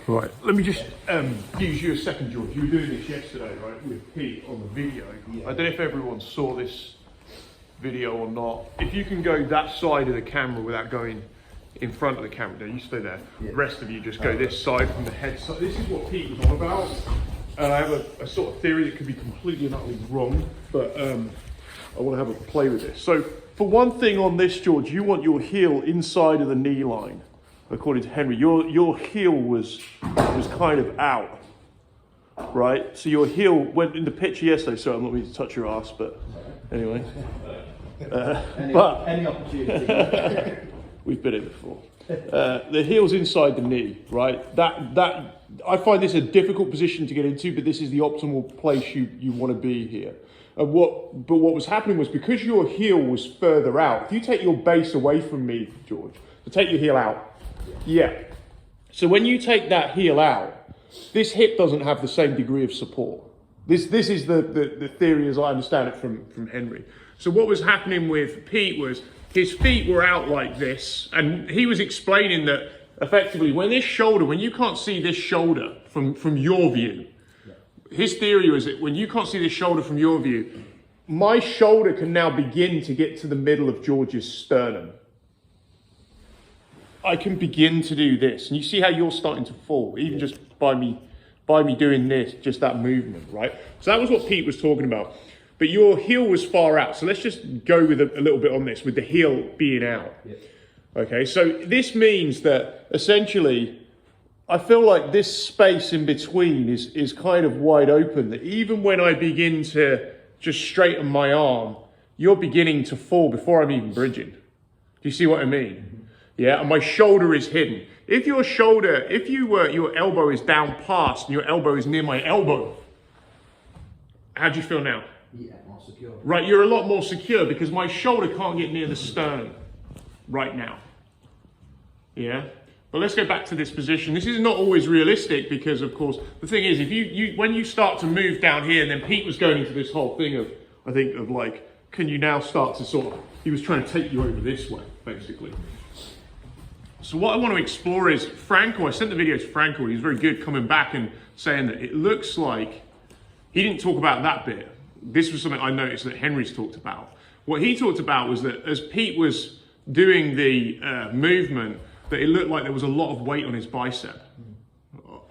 Right, let me just use you a second, George. You were doing this yesterday, right, with Pete on the video. Yeah. I don't know if everyone saw this video or not. If you can go that side of the camera without going in front of the camera, no, you stay there. Yeah. The rest of you just go this side from the head side. This is what Pete was on about. And I have a sort of theory that could be completely and utterly wrong, but I want to have a play with this. So, for one thing on this, George, you want your heel inside of the knee line. According to Henry, your heel was kind of out, right? So your heel went in the picture yesterday. Sorry, I'm not meaning to touch your ass, but anyway. Any opportunity. We've been it before. The heel's inside the knee, right? That I find this a difficult position to get into, but this is the optimal place you want to be here. And what was happening was because your heel was further out. If you take your base away from me, George, so take your heel out. Yeah. So when you take that heel out, this hip doesn't have the same degree of support. This is the theory as I understand it from Henry. So what was happening with Pete was his feet were out like this, and he was explaining that effectively when you can't see this shoulder from your view, his theory was that when you can't see this shoulder from your view, my shoulder can now begin to get to the middle of George's sternum. I can begin to do this, and you see how you're starting to fall, even just by me doing this, just that movement, right? So that was what Pete was talking about. But your heel was far out, so let's just go with a little bit on this, with the heel being out. Yeah. Okay, so this means that essentially, I feel like this space in between is kind of wide open, that even when I begin to just straighten my arm, you're beginning to fall before I'm even bridging. Do you see what I mean? Mm-hmm. Yeah, and my shoulder is hidden. If your elbow is down past and your elbow is near my elbow, how do you feel now? Yeah, more secure. Right, you're a lot more secure because my shoulder can't get near the sternum right now. Yeah, but let's go back to this position. This is not always realistic because, of course, the thing is, if when you start to move down here, and then Pete was going into this whole thing of, I think, of like, can you now start to sort of, he was trying to take you over this way, basically. So what I want to explore is Frankel. I sent the video to Frankel. He was very good coming back and saying that it looks like he didn't talk about that bit. This was something I noticed that Henry's talked about. What he talked about was that as Pete was doing the movement, that it looked like there was a lot of weight on his bicep,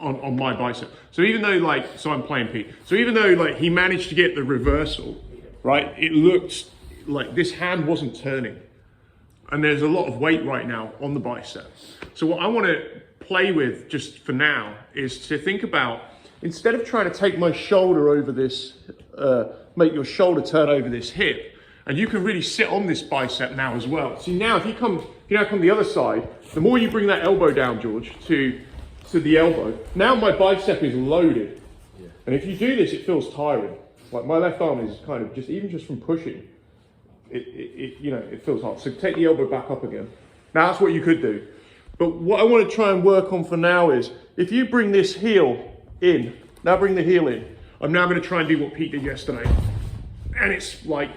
on my bicep. So even though so I'm playing Pete. So even though he managed to get the reversal, right, it looked like this hand wasn't turning. And there's a lot of weight right now on the bicep. So what I want to play with just for now is to think about, instead of trying to take my shoulder over this, make your shoulder turn over this hip, and you can really sit on this bicep now as well. See now, if you now come the other side, the more you bring that elbow down, George, to the elbow, now my bicep is loaded. Yeah. And if you do this, it feels tiring. Like my left arm is kind of even just from pushing, it feels hard. So take the elbow back up again. Now that's what you could do. But what I want to try and work on for now is, if you bring this heel in, now bring the heel in. I'm now going to try and do what Pete did yesterday. And it's like,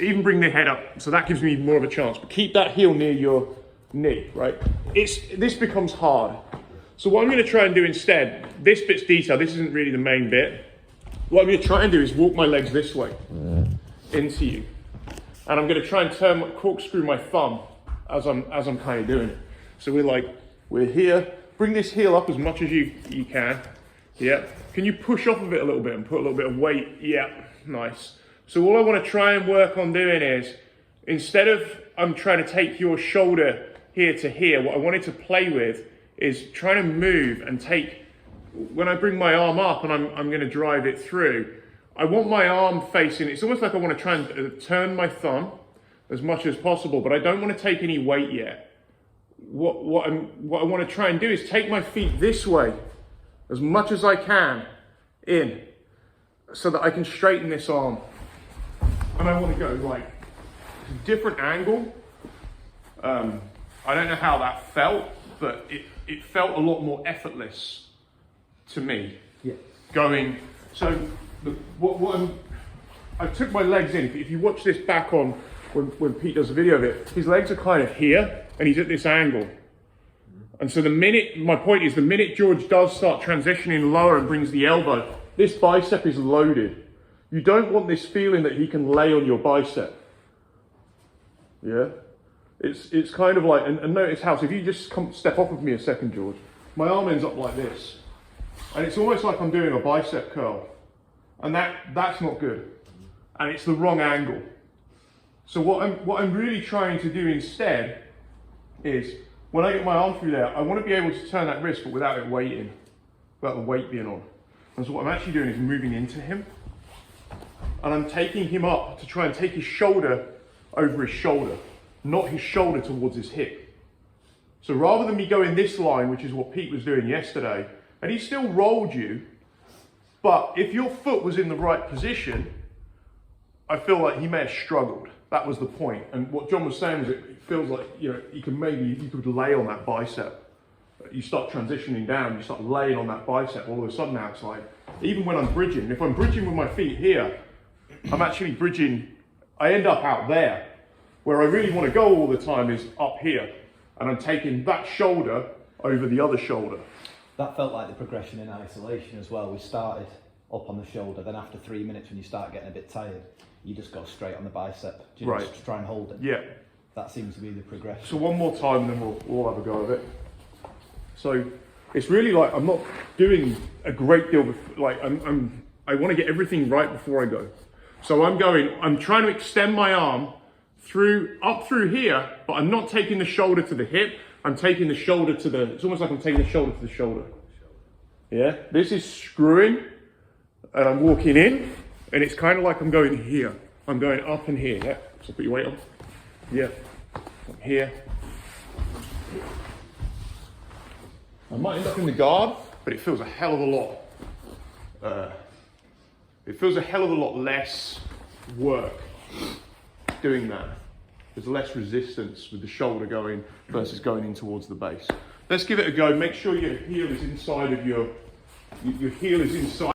even bring the head up. So that gives me more of a chance. But keep that heel near your knee, right? This becomes hard. So what I'm going to try and do instead, this bit's detailed. This isn't really the main bit. What I'm going to try and do is walk my legs this way into you. And I'm going to try and corkscrew my thumb as I'm kind of doing it. So we're here. Bring this heel up as much as you can. Yeah. Can you push off of it a little bit and put a little bit of weight? Yeah. Nice. So all I want to try and work on doing is, instead of I'm trying to take your shoulder here to here, what I wanted to play with is trying to move and take, when I bring my arm up and I'm going to drive it through, I want my arm facing, it's almost like I want to try and turn my thumb as much as possible, but I don't want to take any weight yet. What I want to try and do is take my feet this way as much as I can in, so that I can straighten this arm. And I want to go a different angle. I don't know how that felt, but it felt a lot more effortless to me. Yeah. Going, so I took my legs in. If you watch this back on when Pete does a video of it, his legs are kind of here and he's at this angle. And so my point is, the minute George does start transitioning lower and brings the elbow, this bicep is loaded. You don't want this feeling that he can lay on your bicep. Yeah? It's kind of like, and notice how, so if you just step off of me a second, George, my arm ends up like this. And it's almost like I'm doing a bicep curl. And that's not good. And it's the wrong angle. So what I'm really trying to do instead is, when I get my arm through there, I want to be able to turn that wrist, but without it weighting, without the weight being on. And so what I'm actually doing is moving into him. And I'm taking him up to try and take his shoulder over his shoulder, not his shoulder towards his hip. So rather than me going this line, which is what Pete was doing yesterday, and he still rolled you, but if your foot was in the right position, I feel like he may have struggled. That was the point. And what John was saying was it feels like, you could lay on that bicep. You start transitioning down, you start laying on that bicep, all of a sudden now it's like, even when I'm bridging, if I'm bridging with my feet here, I'm actually bridging, I end up out there. Where I really want to go all the time is up here. And I'm taking that shoulder over the other shoulder. That felt like the progression in isolation as well. We started up on the shoulder, then after 3 minutes when you start getting a bit tired, you just go straight on the bicep. Just try and hold it. Yeah. That seems to be the progression. So one more time and then we'll have a go of it. So it's really like, I'm not doing a great deal, like I want to get everything right before I go. So I'm trying to extend my arm up through here, but I'm not taking the shoulder to the hip. I'm taking the shoulder it's almost like I'm taking the shoulder to the shoulder. Yeah, this is screwing and I'm walking in and it's kind of like I'm going here. I'm going up and here, yeah. So put your weight on. Yeah, from here. I might end up in the guard, but it feels a hell of a lot. It feels a hell of a lot less work doing that. There's less resistance with the shoulder going versus going in towards the base. Let's give it a go. Make sure your heel is inside of your heel is inside.